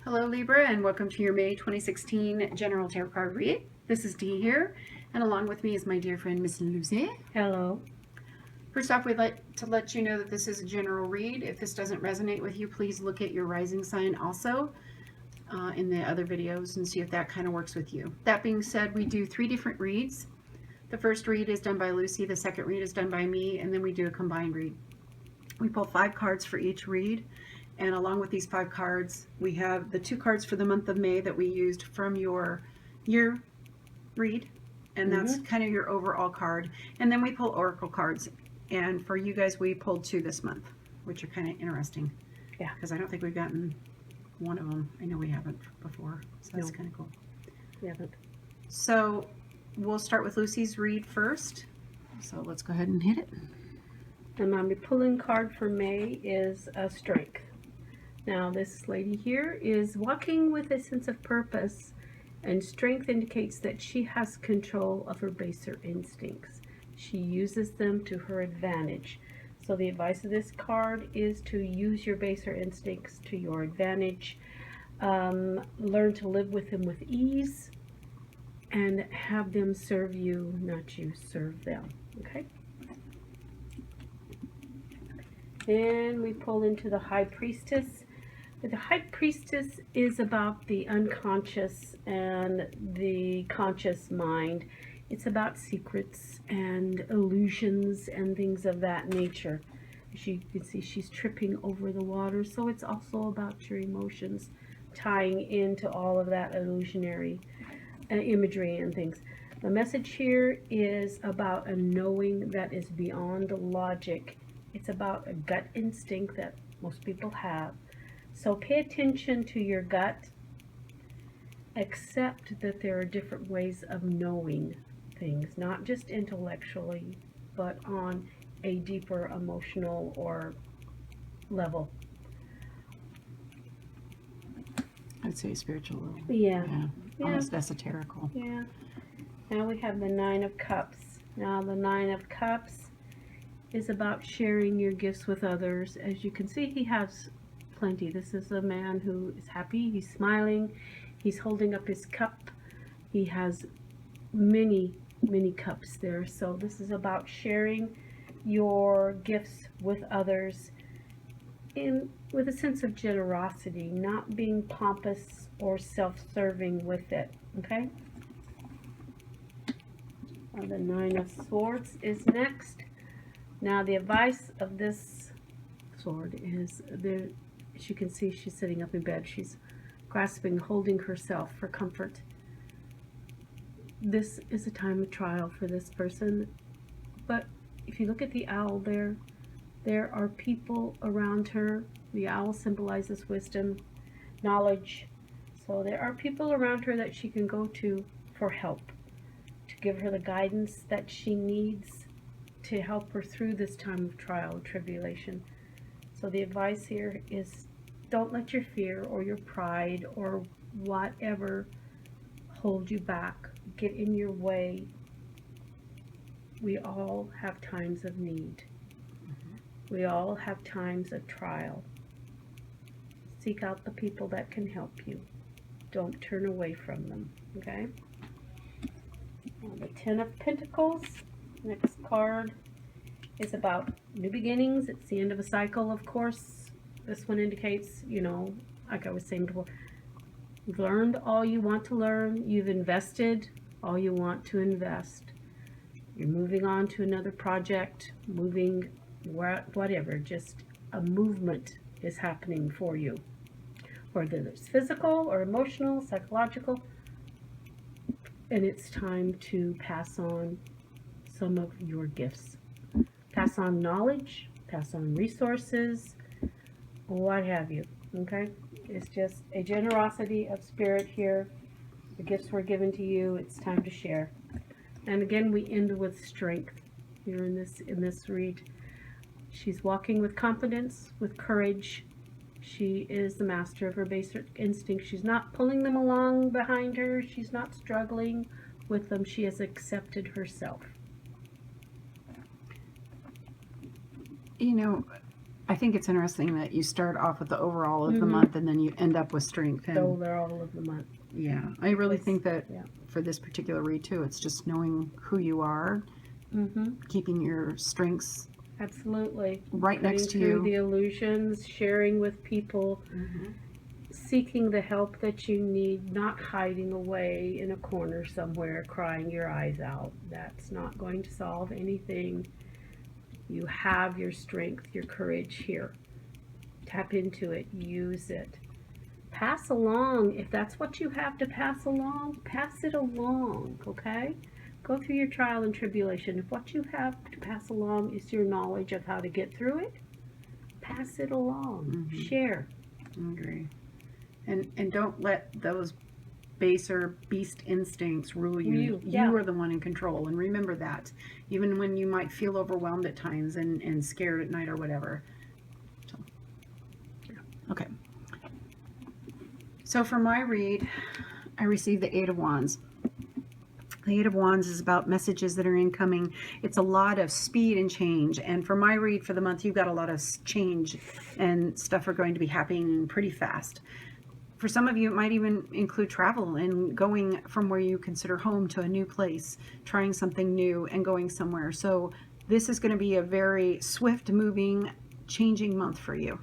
Hello Libra, and welcome to your May 2016 General Tarot Card read. This is Dee here, and along with me is my dear friend Miss Lucy. Hello. First off, we'd like to let you know that this is a general read. If this doesn't resonate with you, please look at your rising sign also in the other videos and see if that kind of works with you. That being said, we do 3 different reads. The first read is done by Lucy, the second read is done by me, and then we do a combined read. We pull 5 cards for each read. And along with these 5 cards, we have the 2 cards for the month of May that we used from your year read. And that's kind of your overall card. And then we pull oracle cards. And for you guys, we pulled 2 this month, which are kind of interesting. Yeah. Because I don't think we've gotten one of them. I know we haven't before. So that's kind of cool. We haven't. So we'll start with Lucy's read first. So let's go ahead and hit it. And my pulling card for May is Strength. Now this lady here is walking with a sense of purpose, and strength indicates that she has control of her baser instincts. She uses them to her advantage. So the advice of this card is to use your baser instincts to your advantage. Learn to live with them with ease and have them serve you, not you serve them. Okay? Then we pull into the High Priestess. The High Priestess is about the unconscious and the conscious mind. It's about secrets and illusions and things of that nature. As you can see, she's tripping over the water, so it's also about your emotions, tying into all of that illusionary imagery and things. The message here is about a knowing that is beyond logic. It's about a gut instinct that most people have. So pay attention to your gut. Accept that there are different ways of knowing things, not just intellectually, but on a deeper emotional or level. I'd say spiritual level. Yeah. Almost esoterical. Yeah. Now we have the Nine of Cups. Now the Nine of Cups is about sharing your gifts with others. As you can see, he has plenty. This is a man who is happy, he's smiling, he's holding up his cup. He has many cups there. So this is about sharing your gifts with others with a sense of generosity, not being pompous or self-serving with it. Okay? The Nine of Swords is next. Now the advice of this sword is there. As you can see, she's sitting up in bed. She's grasping, holding herself for comfort. This is a time of trial for this person. But if you look at the owl there are people around her. The owl symbolizes wisdom, knowledge. So there are people around her that she can go to for help, to give her the guidance that she needs to help her through this time of trial and tribulation. So the advice here is don't let your fear or your pride or whatever hold you back, get in your way. We all have times of need. We all have times of trial. Seek out the people that can help you. Don't turn away from them, okay? Now the Ten of Pentacles, next card, is about new beginnings. It's the end of a cycle, of course. This one indicates, like I was saying before, you've learned all you want to learn. You've invested all you want to invest. You're moving on to another project, moving whatever. Just a movement is happening for you. Whether it's physical or emotional, psychological. And it's time to pass on some of your gifts. Pass on knowledge, pass on resources, what have you, okay? It's just a generosity of spirit here. The gifts were given to you. It's time to share. And again, we end with strength here in this read. She's walking with confidence, with courage. She is the master of her basic instinct. She's not pulling them along behind her. She's not struggling with them. She has accepted herself. I think it's interesting that you start off with the overall of the Mhm. month and then you end up with strength. And So they're all of the month. yeah, I really It's- think that yeah. for this particular read too, it's just knowing who you are, keeping your strengths Absolutely. right Cutting next to through you. the illusions, sharing with people, seeking the help that you need, not hiding away in a corner somewhere crying your eyes out. That's not going to solve anything. You have your strength, your courage here. Tap into it, use it. Pass along, if that's what you have to pass along, pass it along, okay? Go through your trial and tribulation. If what you have to pass along is your knowledge of how to get through it, pass it along. Share. I agree. And don't let those baser beast instincts rule you. Yeah. You are the one in control. And remember that. Even when you might feel overwhelmed at times and scared at night or whatever. So, okay. So for my read, I received the Eight of Wands. The Eight of Wands is about messages that are incoming. It's a lot of speed and change. And for my read for the month, you've got a lot of change and stuff are going to be happening pretty fast. For some of you, it might even include travel and going from where you consider home to a new place, trying something new and going somewhere. So this is going to be a very swift moving, changing month for you.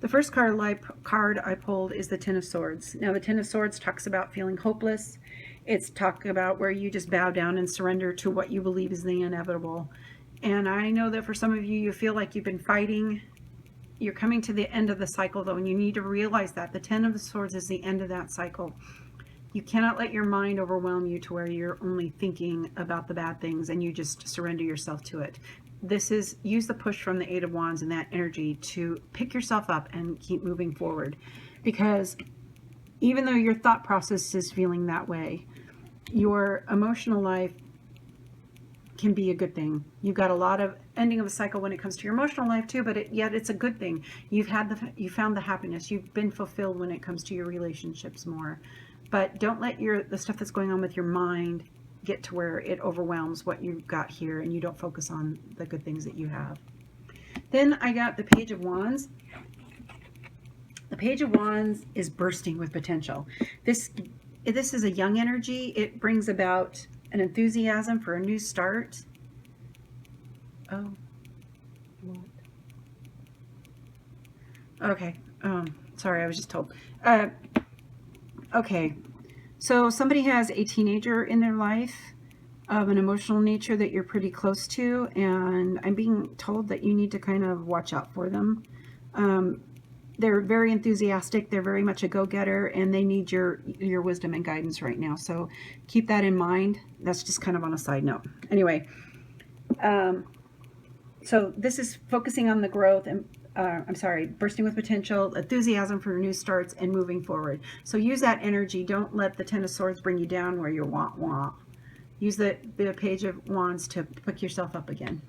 The first card I pulled is the Ten of Swords. Now the Ten of Swords talks about feeling hopeless. It's talking about where you just bow down and surrender to what you believe is the inevitable. And I know that for some of you, you feel like you've been fighting. You're coming to the end of the cycle though, and you need to realize that the Ten of Swords is the end of that cycle. You cannot let your mind overwhelm you to where you're only thinking about the bad things and you just surrender yourself to it. This is, use the push from the Eight of Wands and that energy to pick yourself up and keep moving forward. Because even though your thought process is feeling that way, your emotional life can be a good thing. You've got a lot of ending of a cycle when it comes to your emotional life too, but yet it's a good thing. You found the happiness. You've been fulfilled when it comes to your relationships more. But don't let the stuff that's going on with your mind get to where it overwhelms what you've got here and you don't focus on the good things that you have. Then I got the Page of Wands. The Page of Wands is bursting with potential. This is a young energy. It brings about an enthusiasm for a new start. Oh. What? Okay. Sorry, I was just told. Okay. So somebody has a teenager in their life of an emotional nature that you're pretty close to, and I'm being told that you need to kind of watch out for them. They're very enthusiastic. They're very much a go-getter, and they need your wisdom and guidance right now. So keep that in mind. That's just kind of on a side note. Anyway, so this is focusing on the growth and bursting with potential, enthusiasm for new starts, and moving forward. So use that energy. Don't let the Ten of Swords bring you down where you're wah-wah. Use the Page of Wands to pick yourself up again.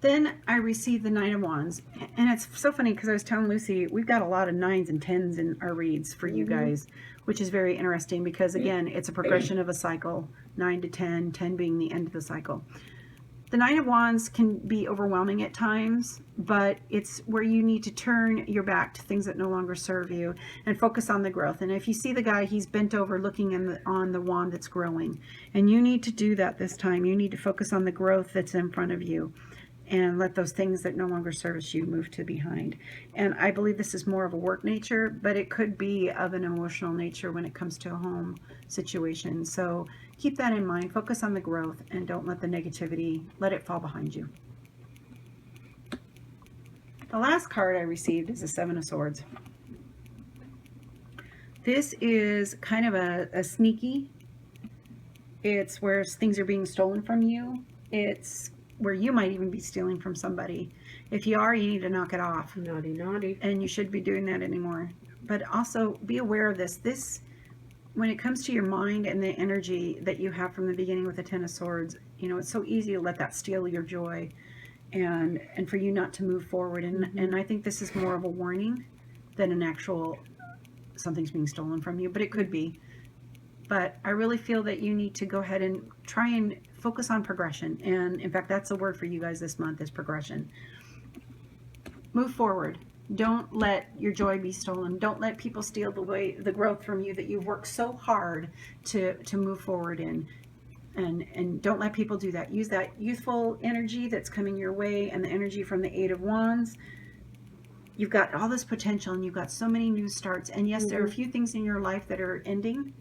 Then I received the Nine of Wands. And it's so funny because I was telling Lucy, we've got a lot of 9s and 10s in our reads for you guys, which is very interesting because, again, it's a progression of a cycle, 9 to 10, 10 being the end of the cycle. The Nine of Wands can be overwhelming at times, but it's where you need to turn your back to things that no longer serve you and focus on the growth. And if you see the guy, he's bent over looking on the wand that's growing. And you need to do that this time. You need to focus on the growth that's in front of you and let those things that no longer service you move to behind. And I believe this is more of a work nature, but it could be of an emotional nature when it comes to a home situation. So keep that in mind. Focus on the growth and don't let the negativity, let it fall behind you. The last card I received is the Seven of Swords. This is kind of a sneaky. It's where things are being stolen from you. It's where you might even be stealing from somebody. If you are, you need to knock it off. Naughty, naughty. And you shouldn't be doing that anymore. But also be aware of this. When it comes to your mind and the energy that you have from the beginning with the Ten of Swords, you know, it's so easy to let that steal your joy and for you not to move forward. And I think this is more of a warning than an actual something's being stolen from you, but it could be. But I really feel that you need to go ahead and try and focus on progression. And in fact, that's the word for you guys this month is progression. Move forward. Don't let your joy be stolen. Don't let people steal the growth from you that you've worked so hard to move forward in. And don't let people do that. Use that youthful energy that's coming your way and the energy from the Eight of Wands. You've got all this potential and you've got so many new starts. And yes, there are a few things in your life that are ending,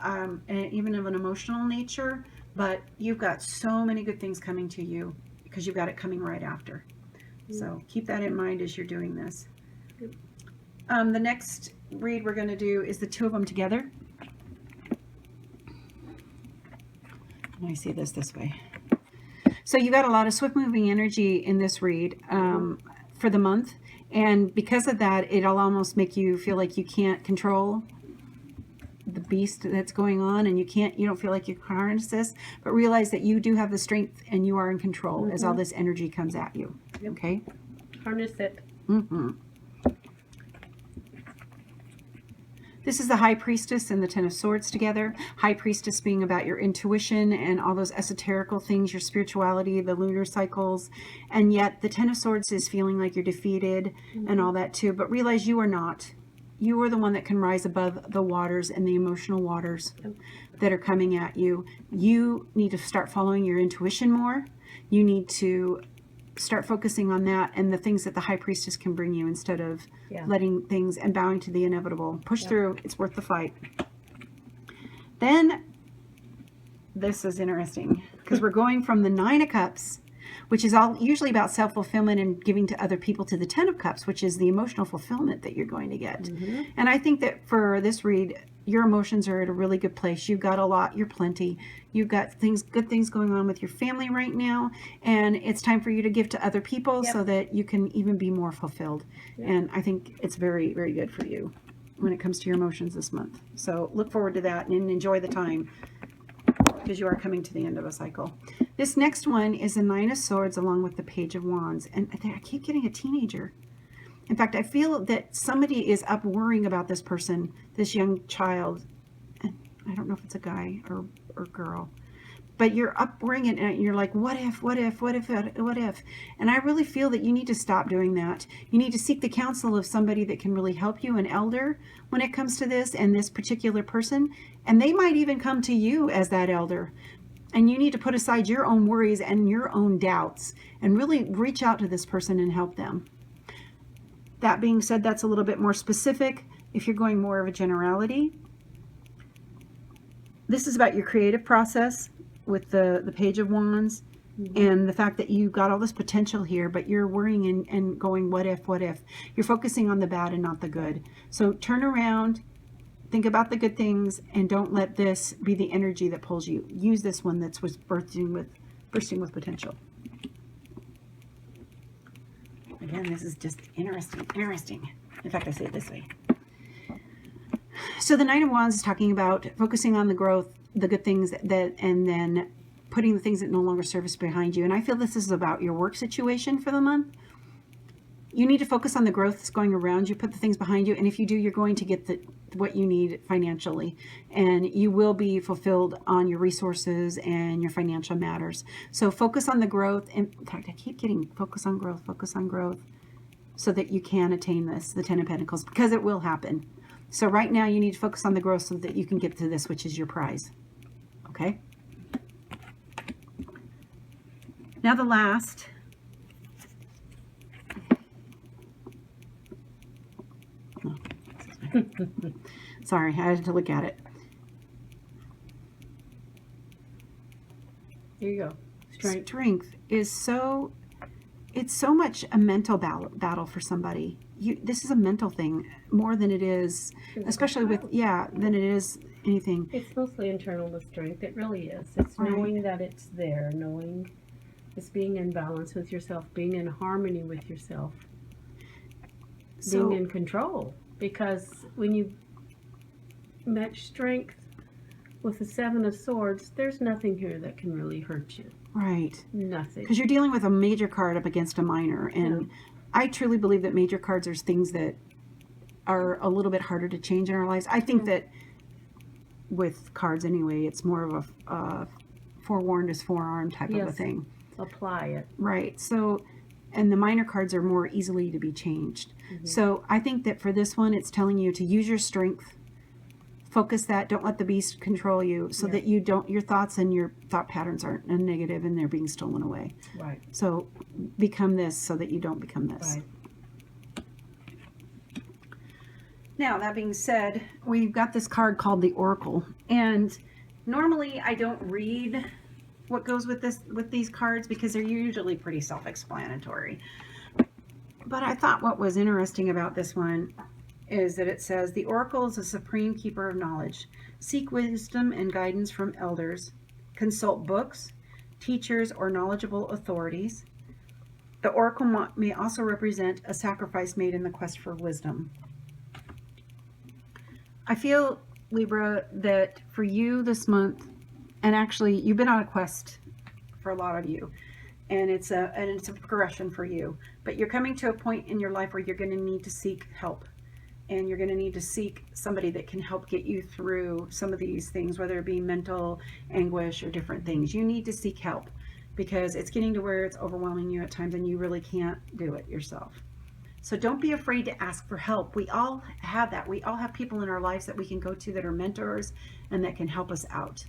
and even of an emotional nature, but you've got so many good things coming to you because you've got it coming right after. So keep that in mind as you're doing this. The next read we're going to do is the two of them together. And I see this way. So you got a lot of swift moving energy in this read for the month. And because of that, it'll almost make you feel like you can't control the beast that's going on, and you don't feel like you can harness this, but realize that you do have the strength and you are in control as all this energy comes at you. Okay? Harness it. This is the High Priestess and the Ten of Swords together. High Priestess being about your intuition and all those esoterical things, your spirituality, the lunar cycles. And yet the Ten of Swords is feeling like you're defeated and all that too. But realize you are not. You are the one that can rise above the waters and the emotional waters that are coming at you. You need to start following your intuition more. You need to start focusing on that and the things that the High Priestess can bring you instead of letting things and bowing to the inevitable. Push through. It's worth the fight. Then, this is interesting because we're going from the Nine of Cups, which is all usually about self-fulfillment and giving to other people, to the Ten of Cups, which is the emotional fulfillment that you're going to get. And I think that for this read, your emotions are at a really good place. You've got a lot. You're plenty. You've got good things going on with your family right now. And it's time for you to give to other people so that you can even be more fulfilled. And I think it's very, very good for you when it comes to your emotions this month. So look forward to that and enjoy the time, because you are coming to the end of a cycle. This next one is the Nine of Swords along with the Page of Wands. And I keep getting a teenager. In fact, I feel that somebody is up worrying about this person, this young child. And I don't know if it's a guy or girl. But you're up worrying it and you're like, what if? And I really feel that you need to stop doing that. You need to seek the counsel of somebody that can really help you, an elder, when it comes to this and this particular person. And they might even come to you as that elder. And you need to put aside your own worries and your own doubts and really reach out to this person and help them. That being said, that's a little bit more specific. If you're going more of a generality, this is about your creative process with the Page of Wands and the fact that you got all this potential here, but you're worrying and going, what if? You're focusing on the bad and not the good. So turn around, think about the good things, and don't let this be the energy that pulls you. Use this one that's bursting with potential. Again, this is just interesting. In fact, I say it this way. So the Nine of Wands is talking about focusing on the growth, the good things and then putting the things that no longer serve us behind you. And I feel this is about your work situation for the month. You need to focus on the growth that's going around you, put the things behind you. And if you do, you're going to get what you need financially. And you will be fulfilled on your resources and your financial matters. So focus on the growth. In fact, I keep getting focus on growth, so that you can attain this, the Ten of Pentacles, because it will happen. So right now you need to focus on the growth so that you can get to this, which is your prize. Okay? Now the last. Sorry, I had to look at it. Here you go. Strength is it's so much a mental battle for somebody. This is a mental thing more than it is, especially with, than it is anything. It's mostly internal, the strength. It really is. It's knowing that it's there, knowing it's being in balance with yourself, being in harmony with yourself, being in control. Because when you match strength with the Seven of Swords, there's nothing here that can really hurt you. Right. Nothing. Because you're dealing with a major card up against a minor. And I truly believe that major cards are things that are a little bit harder to change in our lives. I think that with cards anyway, it's more of a forewarned is forearmed type of a Yes. thing. Apply it. Right. So, and the minor cards are more easily to be changed. So I think that for this one, it's telling you to use your strength, focus that, don't let the beast control you, so that you don't, your thoughts and your thought patterns aren't negative and they're being stolen away. Right. So become this so that you don't become this. Right. Now, that being said, we've got this card called the Oracle, and normally I don't read what goes with these cards because they're usually pretty self-explanatory. But I thought what was interesting about this one is that it says the Oracle is a supreme keeper of knowledge. Seek wisdom and guidance from elders. Consult books, teachers, or knowledgeable authorities. The Oracle may also represent a sacrifice made in the quest for wisdom. I feel, Libra, that for you this month, and actually you've been on a quest for a lot of you, and it's a progression for you, but you're coming to a point in your life where you're going to need to seek help, and you're going to need to seek somebody that can help get you through some of these things, whether it be mental anguish or different things. You need to seek help because it's getting to where it's overwhelming you at times and you really can't do it yourself. So don't be afraid to ask for help. We all have that. We all have people in our lives that we can go to that are mentors and that can help us out.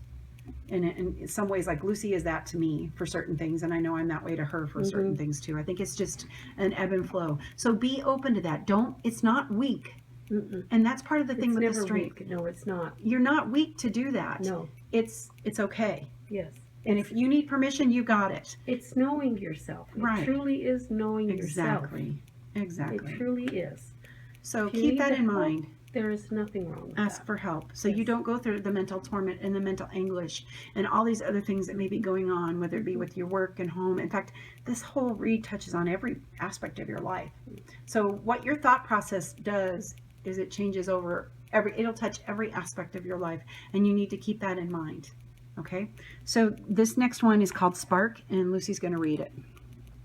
And in some ways, like Lucy is that to me for certain things, and I know I'm that way to her for certain things too. I think it's just an ebb and flow. So be open to that. It's not weak. And that's part of the thing with the strength. Weak. No, it's not. You're not weak to do that. No. It's okay. Yes. And if you need permission, you got it. It's knowing yourself. Right. It truly is knowing yourself. Exactly. It truly is. So keep that in mind. There is nothing wrong with Ask that. for help so you don't go through the mental torment and the mental anguish and all these other things that may be going on, whether it be with your work and home. In fact, this whole read touches on every aspect of your life. So what your thought process does is it changes over it'll touch every aspect of your life, and you need to keep that in mind. Okay, so this next one is called Spark, and Lucy's going to read it.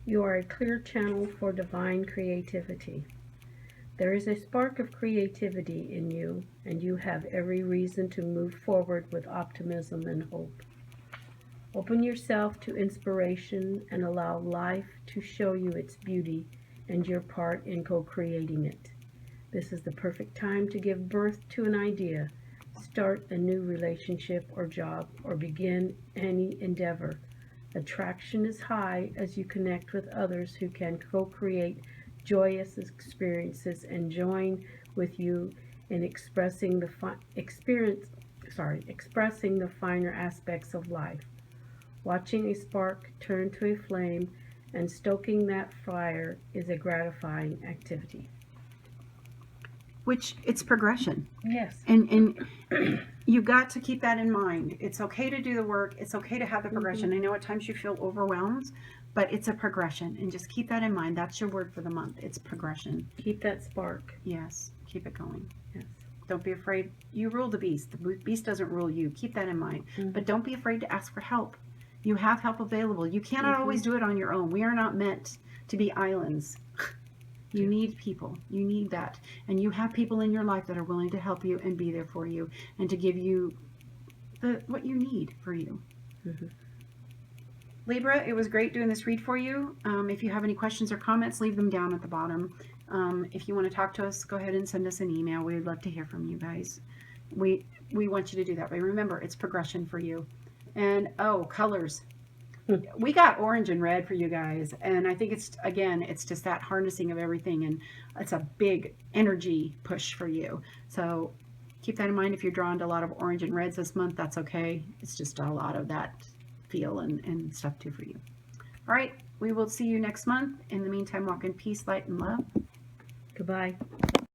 You are a clear channel for divine creativity. There is a spark of creativity in you, and you have every reason to move forward with optimism and hope. Open yourself to inspiration and allow life to show you its beauty and your part in co-creating it. This is the perfect time to give birth to an idea, start a new relationship or job, or begin any endeavor. Attraction is high as you connect with others who can co-create joyous experiences and join with you in expressing the finer aspects of life. Watching a spark turn to a flame and stoking that fire is a gratifying activity. Which it's progression. Yes. And you've got to keep that in mind. It's okay to do the work. It's okay to have the progression. I know at times you feel overwhelmed, but it's a progression. And just keep that in mind. That's your word for the month. It's progression. Keep that spark. Yes. Keep it going. Yes. Don't be afraid. You rule the beast. The beast doesn't rule you. Keep that in mind. But don't be afraid to ask for help. You have help available. You cannot always do it on your own. We are not meant to be islands. You need people. You need that. And you have people in your life that are willing to help you and be there for you and to give you what you need for you. Libra, it was great doing this read for you. If you have any questions or comments, leave them down at the bottom. If you want to talk to us, go ahead and send us an email. We'd love to hear from you guys. We want you to do that. But remember, it's progression for you. And, colors. We got orange and red for you guys, and I think it's just that harnessing of everything, and it's a big energy push for you. So keep that in mind. If you're drawn to a lot of orange and reds this month, that's okay. It's just a lot of that feel and stuff too for you. All right, we will see you next month. In the meantime, walk in peace, light, and love. Goodbye.